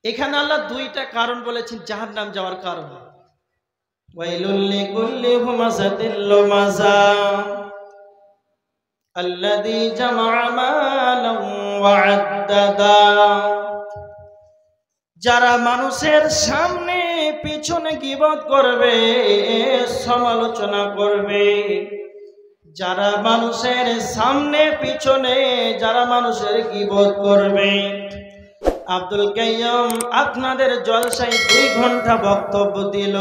এখানে আল্লাহ দুইটা কারণ বলেছেন জাহান্নাম যাওয়ার কারণ। ওয়াইলুল লিকুল্লি হুমাযাতিল লুমাযা আল্লাযী জামাআ মালান ওয়া আদ্দাদা। যারা মানুষের সামনে পিছনে গীবত করবে, সমালোচনা করবে, যারা মানুষের সামনে পিছনে যারা মানুষের গীবত করবে। আব্দুল কাইয়্যুম আপনাদের জলসায় 2 ঘন্টা বক্তব্য দিল,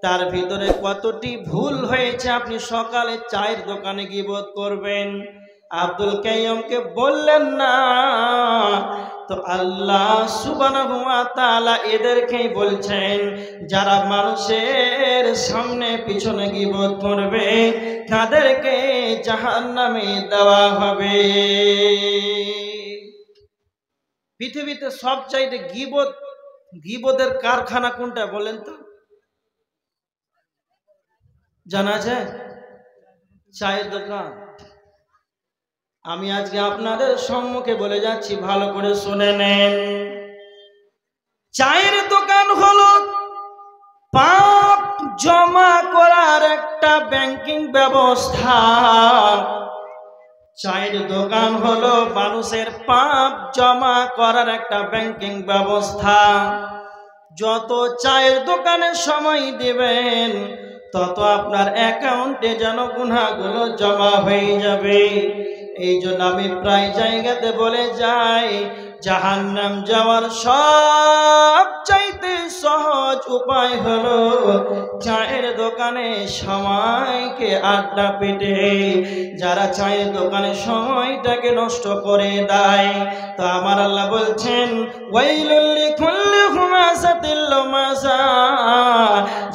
তার ভিতরে কতটি ভুল হয়েছে। আপনি সকালে চায়ের দোকানে গীবত করবেন, আব্দুল কাইয়্যুমকে বললেন না, তো আল্লাহ সুবহানাহু ওয়া তাআলা এদেরকেই বলছেন যারা মানুষের সামনে পিছনে গীবত করবে তাদেরকে জাহান্নামে দেওয়া হবে। পৃথিবীতে সবচাইতে গীবতের কারখানা কোনটা বলেন তো? জানা আছে? চায়ের দোকান। আমি আজকে আপনাদের সম্মুখে বলে যাচ্ছি, ভালো করে শুনে নেন। চায়ের দোকান হলো পাপ জমা করার একটা ব্যাংকিং ব্যবস্থা। চায়ের দোকান হলো মানুষের পাপ জমা করার একটা ব্যাংকিং ব্যবস্থা। যত চায়ের দোকানে সময় দিবেন তত আপনার অ্যাকাউন্টে যেন গুনাহগুলো জমা হয়ে যাবে। এই জন্য আমি প্রায় জায়গাতে বলে যাই, জাহান্নাম যাওয়ার সবচাইতে সহজ উপায় হলো চায়ের দোকানে সময়কে আড্ডা পেটে। যারা চায়ের দোকানে সময়টাকে নষ্ট করে দেয়, তো আমার আল্লাহ বলছেন ওয়াইলুল লিকুল্লি হুমাযাতিল লুমাযা।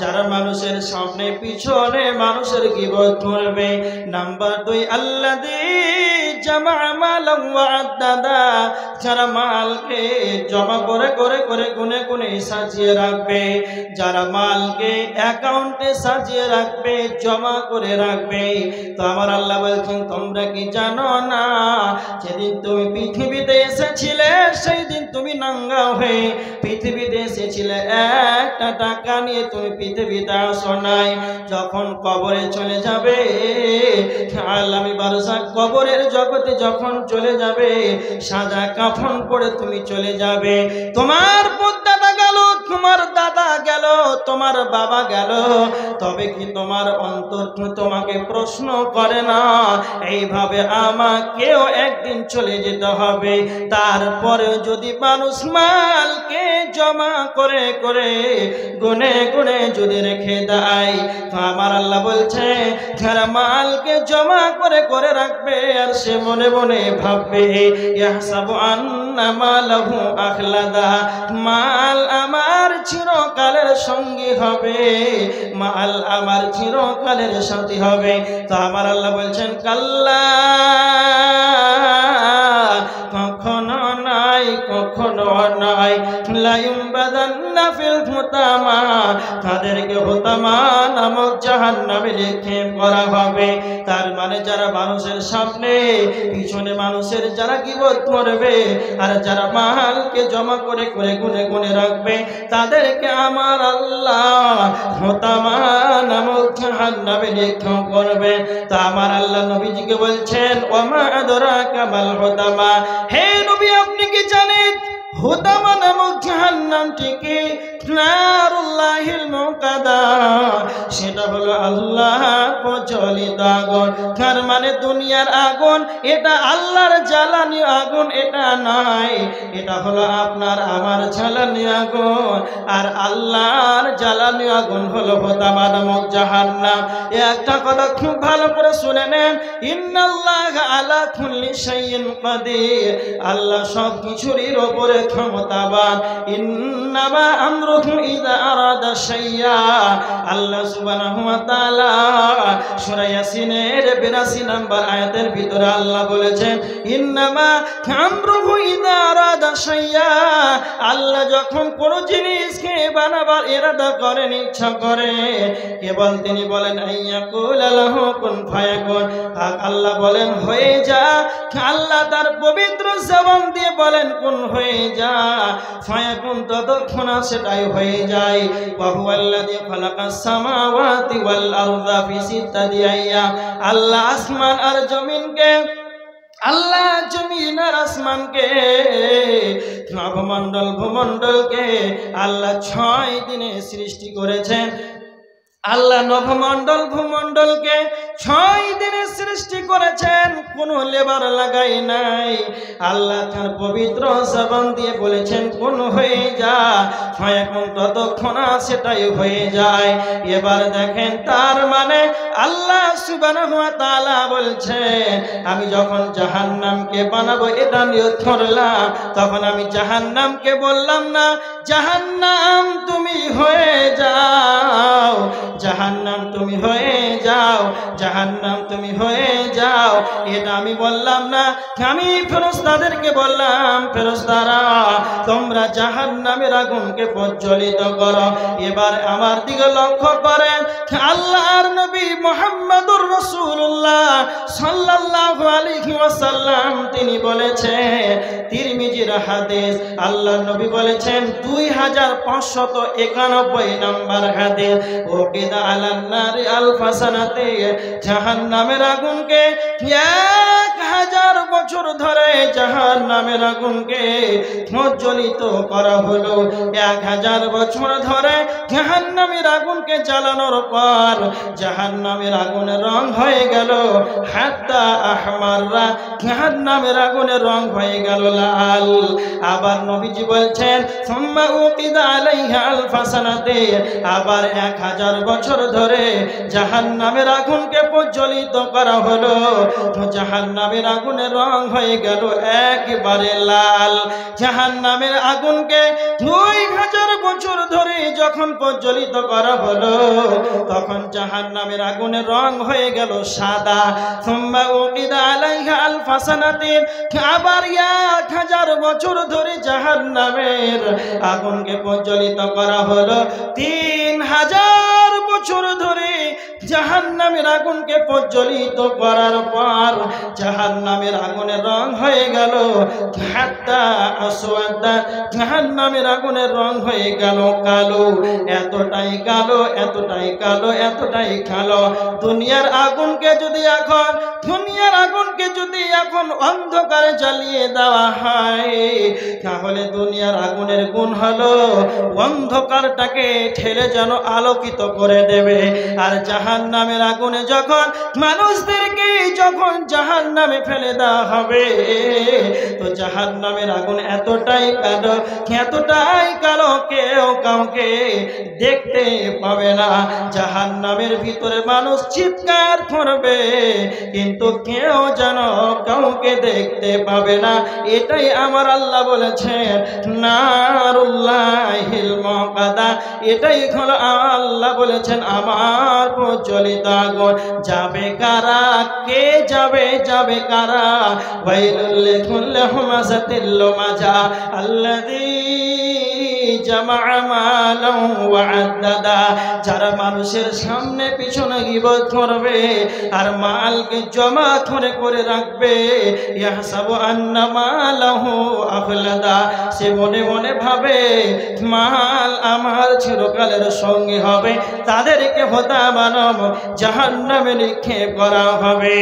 যারা মানুষের সামনে পিছনে মানুষের গীবত করবে। নাম্বার 2, আল্লাযী জামাআ মালান ওয়া আদ্দাদা। যারা মালকে জমা করে করে করে গুনে গুনে সাজিয়ে রাখবে, যারা মালকে অ্যাকাউন্টে সাজিয়ে রাখবে, জমা করে রাখবে। তো আমার আল্লাহ বলছেন তোমরা কি জানো না, যেদিন তুমি পৃথিবীতে এসেছিলে সেই দিন তুমি নাঙ্গা হয়ে পৃথিবীতে এসেছিলে, একটা টাকা নিয়ে তুমি পৃথিবীতে আসো নাই। যখন কবরে চলে যাবে, আলামী বারযাখ কবরের জগতে যখন চলে যাবে, সাদা কাফন পরে তুমি চলে যাবে। তোমার দাদা গেল, তোমার দাদা গেল, তোমার বাবা গেল, তবে কি তোমার অন্তর তোমাকে প্রশ্ন করে না এইভাবে আমাকেও একদিন চলে যেতে হবে? তারপরে যদি মানুষ মালকে জমা করে করে গুনে গুনে যদি রেখে দেয়, তো আমার আল্লাহ বলছে যারা মালকে জমা করে করে রাখবে আর সে মনে মনে ভাববে ইয়াহসাবু আন্না মালাহু আখলাদা, মাল আমার চিরকালের সঙ্গী হবে, মাল আমার চিরকালের সাথী হবে। তো আমার আল্লাহ বলছেন কাল্লা, কখনো নাই, কখনো নাই, লা ইউমবাদান্না ফিল হুতামা। তাদেরকে হুতামা নামক জাহান্নামে নিক্ষেপ করা হবে। তার মানে যারা মানুষের সামনে পিছনে মানুষের যারা গীবত করবে আর যারা মালকে জমা করে করে গুনে গুনে রাখবে, তাদেরকে আমার আল্লাহ হুতামা নামক জাহান্নামে নিক্ষেপ করবে। তা আমার আল্লাহ নবীজিকে বলছেন ওমা আদরাকা মাল হুতামা, হে নবী আপনি কি জানেন হুতামা নামক জাহান্নামটিকে? নারুল্লাহিল মুকাদা, সেটা হলো আল্লাহ প্রজ্বলিত আগুন। তার মানে দুনিয়ার আগুন এটা আল্লাহর জ্বালানি আগুন এটা নয়, এটা হলো আপনার আমার জ্বালানি আগুন। আর আল্লাহর জ্বালানি আগুন হলো হুতামা নামক জাহান্নাম। একটা কথা খুব ভালো করে শুনে নেন, ইন্নাল্লাহা আলা কুল্লি শাইইন কাদির, আল্লাহ সব কিছুর উপরে ক্ষমতাবান। ইন্নামা আমরুহু ইযা আরাদা শাইয়া, আল্লাহ সুবহানাহু ওয়া তাআলা সূরা ইয়াসিনের 82 নম্বর আয়াতের ভিতরে আল্লাহ বলেছেন ইন্নামা আমরুহু ইযা আরাদা শাইয়া, আল্লাহ যখন কোন জিনিসকে বানাবার ইরাদা করেন, ইচ্ছা করে, কেবল তিনি বলেন আইয়াকুল লাহু কুন ফায়াকুন, আল্লাহ বলেন হয়ে যা। আল্লাহ তার পবিত্র জবান দিয়ে বলেন কুন হয়ে যা, ফায়াকুন ততক্ষণে সেটাই হয়ে যায়। ওয়া হুয়াল্লাযী খালাকাস সামাওয়াতি ওয়াল আরদা ফি সিত্তাতি আইয়াম, আল্লাহ আসমান আর জমিনকে, আল্লাহ জমিন আর আসমানকে, নভমণ্ডল ভূমণ্ডলকে আল্লাহ 6 দিনে সৃষ্টি করেছেন। আল্লাহ নভমণ্ডল ভূমণ্ডলকে 6 দিনে সৃষ্টি করেছেন, কোনো লেবার লাগাই নাই। আল্লাহ তার পবিত্র জবান দিয়ে বলেছেন কোন হয়ে যা, এখন ততক্ষণ সেটাই হয়ে যায়। এবার দেখেন, তার মানে আল্লাহ সুবহানাহু ওয়া তাআলা বলছেন আমি যখন জাহান্নামকে বানাবো এটা নিয়ত করলাম, তখন আমি জাহান্নামকে বললাম না জাহান্নাম তুমি হয়ে যাও, জাহান্নাম তুমি হয়ে যাও, জাহান্নাম তুমি হয়ে যাও, এটা আমি বললাম না। আমি ফেরেশতাদেরকে বললাম ফেরেশতারা তোমরা জাহান্নামের আগুনকে প্রজ্বলিত করো। এবার আমার দিকে লক্ষ্য করেন, আল্লাহর নবী মুহাম্মদুর রাসূলুল্লাহ সাল্লাল্লাহু আলাইহি ওয়াসাল্লাম তিনি বলেছেন, তিরমিজির হাদিস, আল্লাহর নবী বলেছেন 2591 নম্বর হাদিস, ওকিদা আলান নারি আলফা সানাতে, জাহান্নামের আগুনকে 1000 বছর ধরে জাহান্নামের আগুনকে প্রজ্বলিত করা হলো। 1000 বছর ধরে জাহান্নামের আগুনকে জ্বালানোর পর জাহান্নামের আগুনের রং হয়ে গেল হাত্তা আহমাররা, জাহান্নামের আগুনের রং হয়ে গেল লাল। আবার নবীজি বলছেন সুম্মা উকিদা আলাইহা আলফা সানাতে, আবার 1000 বছর ধরে জাহান্নামের আগুনকে প্রজ্বলিত করা হলো, জাহান্নামের আগুনের রং হয়ে গেল একবারে লাল। জাহান্নামের আগুনকে 2000 বছর ধরে যখন প্রজ্বলিত করা হলো, তখন জাহান্নামের আগুনের রং হয়ে গেল সাদা। সুম্মা উকিদা আলাইহা আলফা সানাতিন, আবার 1000 বছর ধরে জাহান্নামের আগুনকে প্রজ্বলিত করা হলো। 3000 বছর ধরে জাহান্নামের আগুনকে প্রজ্বলিত করার পর জাহান্নামের আগুনের রং হয়ে গেল হাত্তা আসওয়াদা, জাহান্নামের আগুনের রং হয়ে গেল কালো। এতটাই কালো, এতটাই কালো, এতটাই কালো। দুনিয়ার আগুনকে যদি এখন অন্ধকারে জ্বালিয়ে দেওয়া হয়, তাহলে দুনিয়ার আগুনের গুণ হলো অন্ধকারটাকে ঠেলে যেন আলোকিত করে দেবে। আর জাহান্নামের আগুনে যখন মানুষদেরকে যখন জাহান্নামে ফেলে দেওয়া হবে, তো জাহান্নামের আগুন এতটাই কালো, এতটাই কালো, কেউ কাউকে দেখতে পাবে না। জাহান্নামের ভিতরে মানুষ চিৎকার করবে, কিন্তু কেউ যেন কাউকে দেখতে পাবে না। এটাই আমার আল্লাহ বলেছেন নারুল্লাহিল মুকাদা, এটাই হলো আল্লাহ বলেছেন আমার প্রজ্বলিত আগুন। যাবে কারা, কে যাবে, যাবে কারা? ওয়াইলুল লিকুল্লি হুমাযাতিল লুমাযা আল্লাযী জামাআ মালান ওয়া আদ্দাদা, যারা মানুষের সামনে পিছনে গীবত করবে আর মালকে জমা করে করে রাখবে। ইয়াহসাবু আন্না মালাহু আখলাদা, সে মনে মনে ভাবে মাল আমার চিরকালের সঙ্গী হবে, তাদেরকে হোতা মানব জাহান্নামে নিক্ষেপ করা হবে।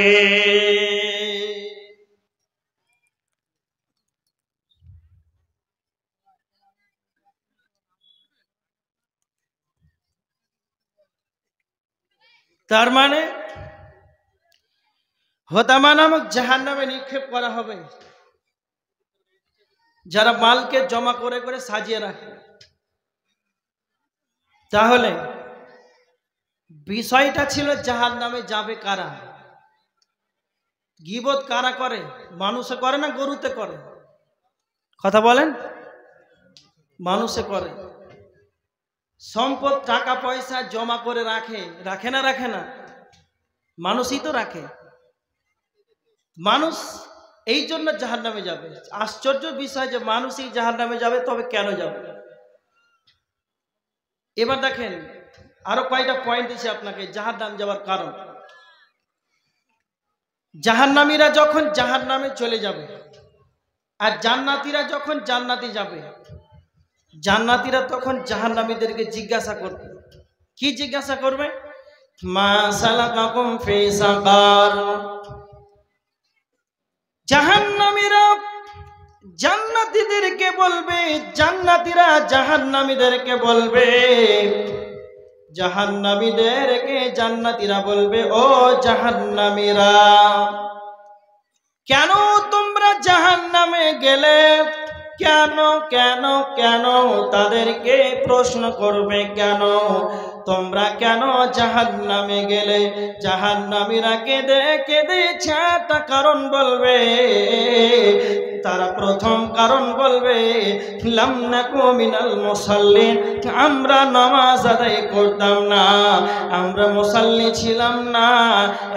তার মানে হোতামা নামক জাহান্নামে নিক্ষেপ করা হবে যারা মালকে জমা করে করে সাজিয়ে রাখে। তাহলে বিষয়টা ছিল জাহান্নামে যাবে কারা। গীবত কারা করে? মানুষে করে না গরুতে করে? কথা বলেন। মানুষে করে। সম্পদ টাকা পয়সা জমা করে রাখে, রাখে না? রাখে না? মানুষই তো রাখে। মানুষ এই জন্য জাহান্নামে যাবে। আশ্চর্য বিষয় যে মানুষই জাহান্নামে যাবে, তবে কেন যাবে? এবার দেখেন আরো কয়টা পয়েন্ট দিচ্ছি আপনাকে জাহান্নাম যাওয়ার কারণ। জাহান্নামীরা যখন জাহান্নামে চলে যাবে আর জান্নাতীরা যখন জান্নাতে যাবে, জান্নাতীরা তখন জাহান্নামীদেরকে জিজ্ঞাসা করবে। কি জিজ্ঞাসা করবে? মা সালাকাকুম ফি সাকার। জাহান্নামীরা জান্নাতীদেরকে বলবে, জান্নাতীরা জাহান্নামীদেরকে বলবে, জাহান্নামীদেরকে জান্নাতীরা বলবে, ও জাহান্নামীরা, কেন তোমরা জাহান্নামে গেলে? কেন কেন কেন? তাদেরকে প্রশ্ন করবে, কেন তোমরা কেন জাহান্নামে গেলে? জাহান্নামীরা কেঁদে কেঁদে চারটা কারণ বলবে। তারা প্রথম কারণ বলবে, লাম নাকু মিনাল মুসাল্লিন, আমরা নামাজ আদায় করতাম না, আমরা মুসাল্লি ছিলাম না,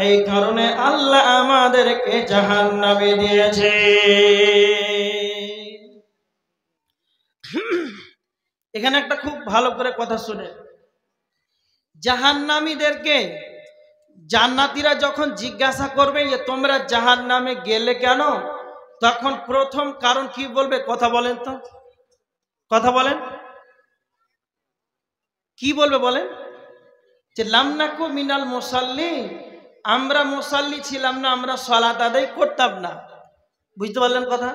এই কারণে আল্লাহ আমাদেরকে জাহান্নামে দিয়েছে। এখানে একটা খুব ভালো করে কথা শুনে, জাহান্নামীদেরকে জান্নাতীরা যখন জিজ্ঞাসা করবে যে তোমরা জাহান্নামে গেলে কেন, তখন প্রথম কারণ কি বলবে? কথা বলেন তো, কথা বলেন, কি বলবে বলেন? যে লাম নাকু মিনাল মুসাল্লিন, আমরা মুসাল্লি ছিলাম না, আমরা সালাত আদায় করতাম না। বুঝতে পারলেন কথা?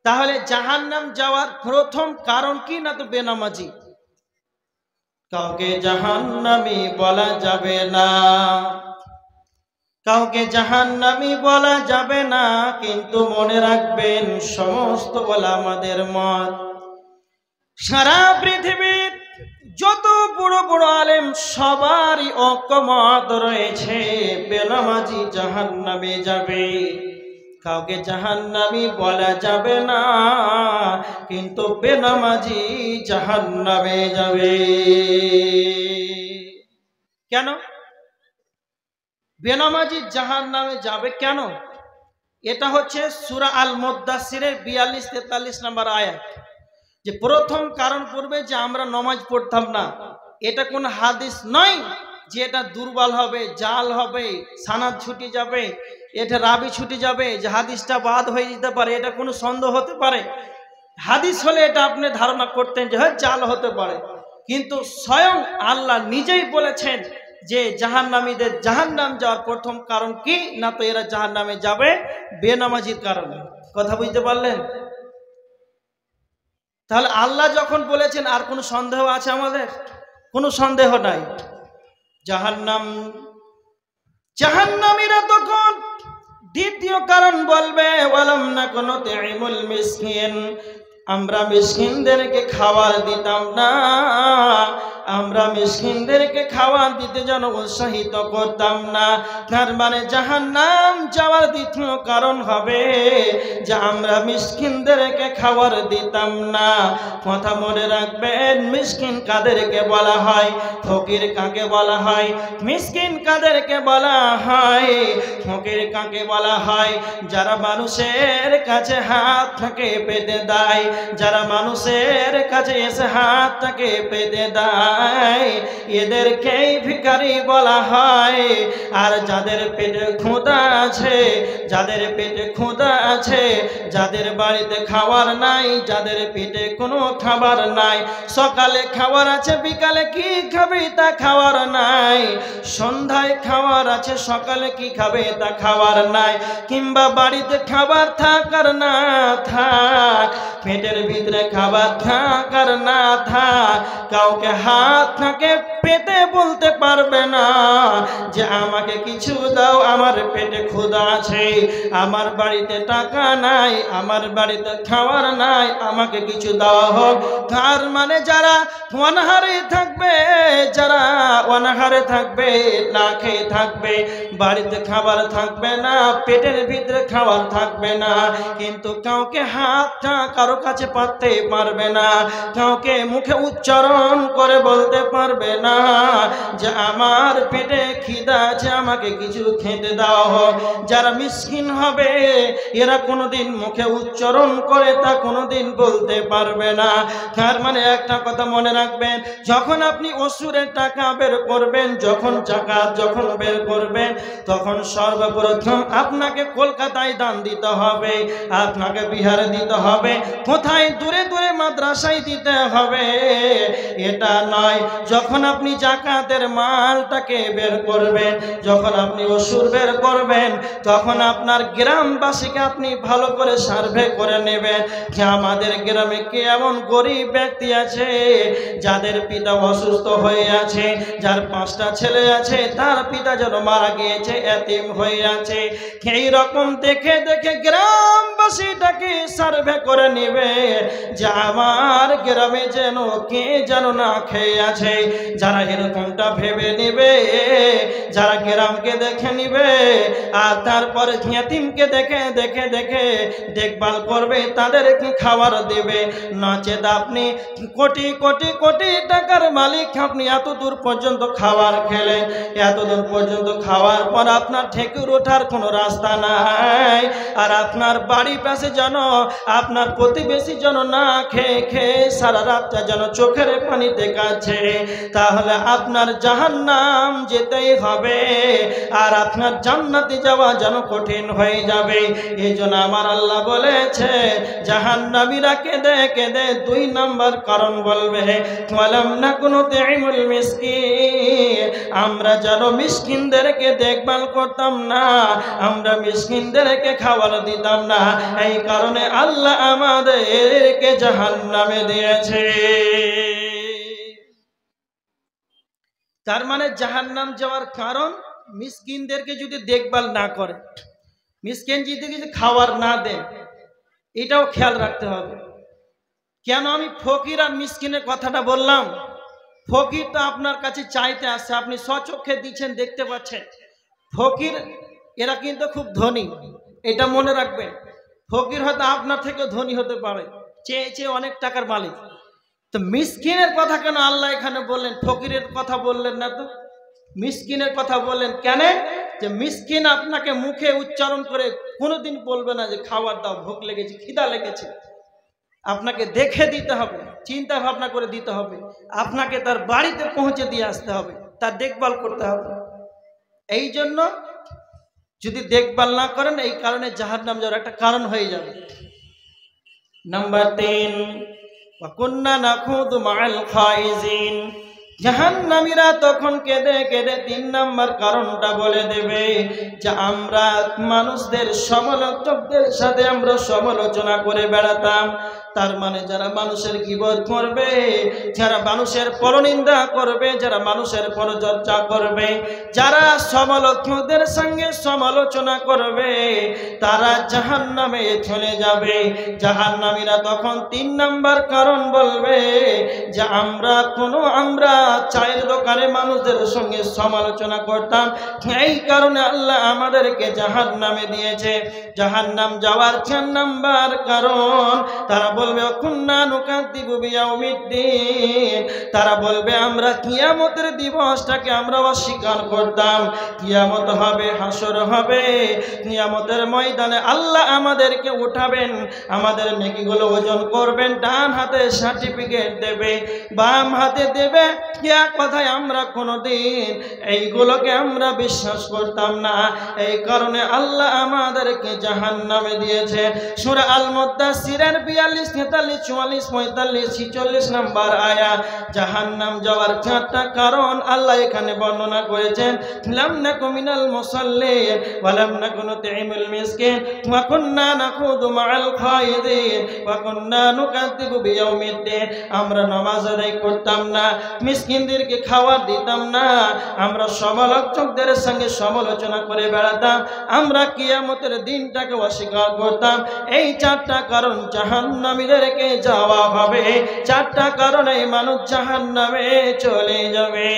তাহলে জাহান্নাম যাওয়ার প্রথম কারণ কি? না তো বেনামাজি। কাউকে জাহান্নামী বলা যাবে না, কাউকে জাহান্নামী বলা যাবে না। কিন্তু মনে রাখবেন, সমস্ত ওলামাদের মত, সারা পৃথিবীর যত বড় বড় আলেম সবারই ঐকমত রয়েছে, বেনামাজি জাহান্নামে যাবে। কাউকে জাহান্নামী বলা যাবে না, কিন্তু বেনামাজি জাহান্নামে যাবে। কেন বেনামাজি জাহান্নামে যাবে? কেন? এটা হচ্ছে সূরা আল মুদ্দাসসিরের 42-43 নম্বর আয়াত। যে প্রথম কারণ পড়বে যে আমরা নামাজ পড়তাম না, এটা কোন হাদিস নয় যে এটা দুর্বল হবে, জাল হবে, সানাদ ছুটি যাবে, এটা রাবি ছুটি যাবে, যে হাদিসটা বাদ হয়ে যেতে পারে, এটা কোনো সন্দেহ হতে পারে। হাদিস হলে এটা আপনি ধারণা করতেন যে হ্যাঁ জাল হতে পারে, কিন্তু স্বয়ং আল্লাহ নিজেই বলেছেন যে জাহান্নামীদের জাহান্নাম যাওয়ার প্রথম কারণ কি? না তো এরা জাহান্নামে যাবে বেনামাজির কারণে। কথা বুঝতে পারলেন? তাহলে আল্লাহ যখন বলেছেন, আর কোনো সন্দেহ আছে আমাদের? কোনো সন্দেহ নাই। জাহান্নামীরা তখন দ্বিতীয় কারণ বলবে, ওয়ালাম নাকুনু নুতঈমুল মিসকিন, আমরা মিসকিনদেরকে খাবার দিতাম না, আমরা মিসকিনদেরকে খাবার দিতে যেন উৎসাহিত করতাম না। তার মানে জাহান্নাম যাওয়ার দ্বিতীয় কারণ হবে যে আমরা মিসকিনদেরকে খাবার দিতাম না। কথা মনে রাখবেন, মিসকিন কাদেরকে বলা হয়? ফকির কাকে বলা হয়? মিসকিন কাদেরকে বলা হয়? ফকির কাকে বলা হয়? যারা মানুষের কাছে হাত থেকে পেতে দেয়, যারা মানুষের কাছে এসে হাতটাকে পেতে দেয়, এদেরকেই ভিখারি বলা হয়। আর যাদের পেটে ক্ষুধা আছে, যাদের পেটে ক্ষুধা আছে, যাদের বাড়িতে খাবার নাই, যাদের পেটে কোনো খাবার নাই, সকালে খাবার আছে, বিকালে কি খাবে তা খাবার নাই, সন্ধ্যায় খাবার আছে, সকালে কি খাবে তা খাবার নাই, কিংবা বাড়িতে খাবার থাক আর না থাক, পেটের ভিতরে খাবার থাক আর না থাক, কাউকে হাত থেকে পেতে বলতে পারবে না যে আমাকে কিছু দাও, আমার পেটে ক্ষুধা আছে, আমার বাড়িতে টাকা নাই, আমার বাড়িতে খাবার নাই, আমাকে কিছু দেওয়া হোক। তার মানে যারা অনাহারে থাকবে, যারা অনাহারে থাকবে, না খেয়ে থাকবে, বাড়িতে খাবার থাকবে না, পেটের ভিতরে খাবার থাকবে না, কিন্তু কাউকে হাতটা কারো কাছে পাততে পারবে না, কাউকে মুখে উচ্চারণ করে বলতে পারবে না যে আমার পেটে খিদা আছে, আমাকে কিছু খেতে দাও হোক। যারা মিসকিন হবে এরা কোনোদিন মুখে উচ্চারণ করে তা কোনোদিন বলতে পারবে না। তার মানে একটা কথা মনে রাখবেন, যখন আপনি ওসুরের টাকা বের করবেন, যখন জাকাত যখন বের করবেন, তখন সর্বপ্রথম আপনাকে কলকাতায় দান দিতে হবে, আপনাকে বিহারে দিতে হবে, কোথায় দূরে দূরে মাদ্রাসায় দিতে হবে এটা নয়। যখন আপনি জাকাতের মালটাকে বের করবেন, যখন আপনি ওসুর বের করবেন, তখন আপনার গ্রামবাসীকে আপনি ভালো করে সার্ভে করে নেবেন যে আমাদের গ্রামে কে এমন গরিব ব্যক্তি আছে যাদের পিতা অসুস্থ হয়ে আছে, যার 5টা ছেলে আছে, তার পিতা যেন মারা গিয়েছে, এতিম হয়ে আছে। এই রকম দেখে দেখে গ্রামবাসীটাকে সার্ভে করে নেবে যে আমার গ্রামে যেন কে যেন না খেয়ে আছে। যারা এরকমটা ভেবে নেবে, যারা গ্রামকে দেখে নিবে আর তারপরে এতিমকে দেখে দেখে দেখে দেখভাল করবে, তাদেরকে খাবার দেবে। নচেত আপনি কোটি কোটি কোটি টাকার মালিক, আপনি এত দূর পর্যন্ত খাবার খেলেন, এত দূর পর্যন্ত খাওয়ার পর আপনার ঠেকুর ওঠার কোনো রাস্তা নাই, আর আপনার বাড়ি পাশে যেন আপনার প্রতিবেশী যেন না খেয়ে খেয়ে সারা রাতটা যেন চোখের পানিতে কাছে, তাহলে আপনার জাহান্নাম যেতেই হবে আর আপনার জান্নাতে যাওয়া যেন কঠিন হয়ে যাবে। এই জন্য আমার আল্লাহ বলেছে জাহান্নামীরা কেঁদে কেঁদে 2 নম্বর কারণ বলবে, ওয়ালাম নাকুনু তুইমুল মিসকিন, আমরা যেন মিসকিনদেরকে দেখভাল করতাম না, আমরা মিসকিনদেরকে খাবার দিতাম না, এই কারণে আল্লাহ আমাদেরকে জাহান্নামে দিয়েছে। তার মানে জাহান্নাম যাওয়ার কারণ মিসকিনদেরকে যদি দেখভাল না করে, মিসকিন যদি খাবার না দেন, এটাও খেয়াল রাখতে হবে। কেন আমি ফকির আর মিসকিনের কথাটা বললাম? ফকির তো আপনার কাছে চাইতে আসছে, আপনি স্বচক্ষে দিচ্ছেন, দেখতে পাচ্ছেন। ফকির এরা কিন্তু খুব ধনী, এটা মনে রাখবেন। ফকির হয়তো আপনার থেকে ধনী হতে পারে, চেয়ে চেয়ে অনেক টাকার মালিক। তো মিসকিনের কথা কেন আল্লাহ এখানে বললেন, ফকিরের কথা বললেন না? তো মিসকিনের কথা বললেন কেন? যে মিসকিন আপনাকে মুখে উচ্চারণ করে কোনোদিন বলবে না যে খাবার দাও, ভোক লেগেছে, খিদা লেগেছে। আপনাকে দেখে দিতে হবে, চিন্তা ভাবনা করে দিতে হবে, আপনাকে তার বাড়িতে পৌঁছে দিয়ে আসতে হবে, তার দেখভাল করতে হবে। এই জন্য যদি দেখভাল না করেন, এই কারণে জাহান্নাম যাওয়ার একটা কারণ হয়ে যাবে। নাম্বার 3, ওয়া কুন্না নাখুদু মাআল খাইজিন, জাহান্নামীরা তখন কেঁদে কেঁদে 3 নম্বর কারণটা বলে দেবে যে আমরা মানুষদের সমালোচকদের সাথে আমরা সমালোচনা করে বেড়াতাম। তার মানে যারা মানুষের গীবত করবে, যারা মানুষের পরনিন্দা করবে, যারা মানুষের পরচর্চা করবে, যারা সমালোচকদের সঙ্গে সমালোচনা করবে, তারা জাহান্নামে চলে যাবে। জাহান্নামীরা তখন 3 নম্বর কারণ বলবে যে আমরা চায়ের দোকানে মানুষদের সঙ্গে সমালোচনা করতাম, এই কারণে আল্লাহ আমাদেরকে জাহান্নামে দিয়েছে। জাহান্নাম যাওয়ার 4 নম্বর কারণ, তারা বলবে কুন্না নুকাযযিবু বিয়াউমিদ্দিন, তারা বলবে আমরা কিয়ামতের দিবসটাকে আমরা অস্বীকার করতাম। কিয়ামত হবে, হাসর হবে, কিয়ামতের ময়দানে আল্লাহ আমাদেরকে উঠাবেন, আমাদের নেকিগুলো ওজন করবেন, ডান হাতে সার্টিফিকেট দেবে, বাম হাতে দেবে। এক কথায় আমরা কোনোদিন এইগুলোকে আমরা বিশ্বাস করতাম না, এই কারণে আল্লাহ আমাদেরকে জাহান্নামে দিয়েছে। সূরা আল মুদ্দাসসিরের 42, 43, 44, 45, 46 নম্বর আয়াত জাহান্নাম যাওয়ার 4টা কারণ আল্লাহ এখানে বর্ণনা করেছেন। লাম নাকু মিনাল মুসাল্লিন ওয়া লাম নাকু নুতঈমুল মিসকিন ওয়া কুন্না নাখুদু মাআল খাইদিন ওয়া কুন্না নুকাযযিবু বিয়াউমিদ্দিন, আমরা নামাজ আদায় করতাম না, মিসকিনদেরকে খাবার দিতাম না, আমরা সমালোচকদের সঙ্গে সমালোচনা করে বেড়াতাম, আমরা কিয়ামতের দিনটাকে অস্বীকার করতাম। এই 4টা কারণ জাহান্নামীদেরকে যাওয়া হবে, 4টা কারণে মানুষ জাহান্নামে চলে যাবে।